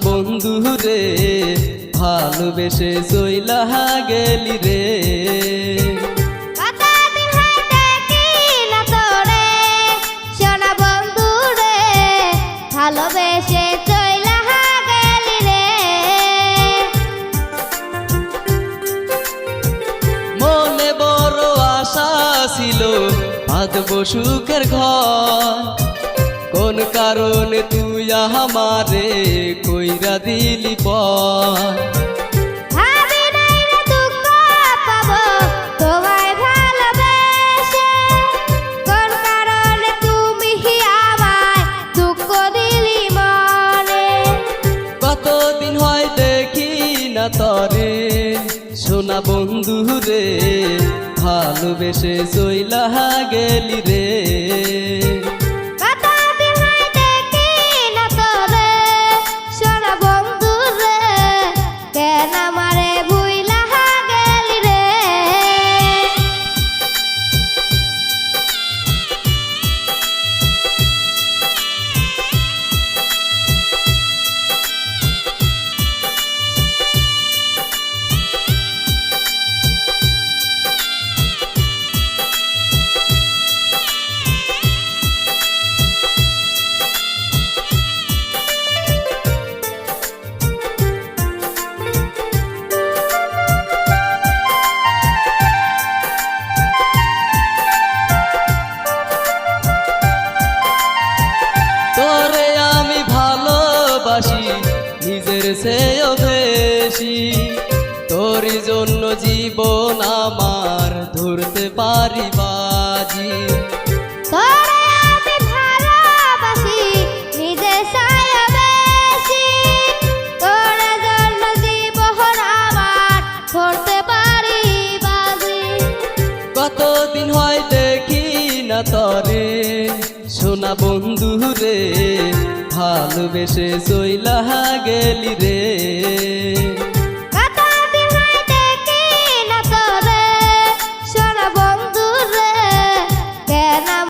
বন্ধু রে ভালোবেসে চইলা গেলি রে। ভালোবেসে চইলা গেলি রে। মনে বড় আশা ছিল বাঁধবো সুখের ঘর, কোন কারণে তুই আমারে কইরা দিলি পর। ভাবি নাই রে দুঃখ পাবো তোমায় ভালোবেসে, কোন কারণে তুমি আমায় দুঃখ দিলি মনে। কতদিন হয় দেখি না তরে সোনা বন্ধু রে ভালোবেসে চইলা গেলি রে। নিজের চেয়েও বেশি তোর জন্য জীবন আমার ধরতে পারি বাজি। তোরে আমি ভালোবাসি নিজের চেয়েও বেশি, তোর জন্য জীবন আমার ধরতে পারি বাজি। কতদিন হয় দেখি না তরে সোনা বন্ধু রে ভালোবেসে চইলা গেলি রে।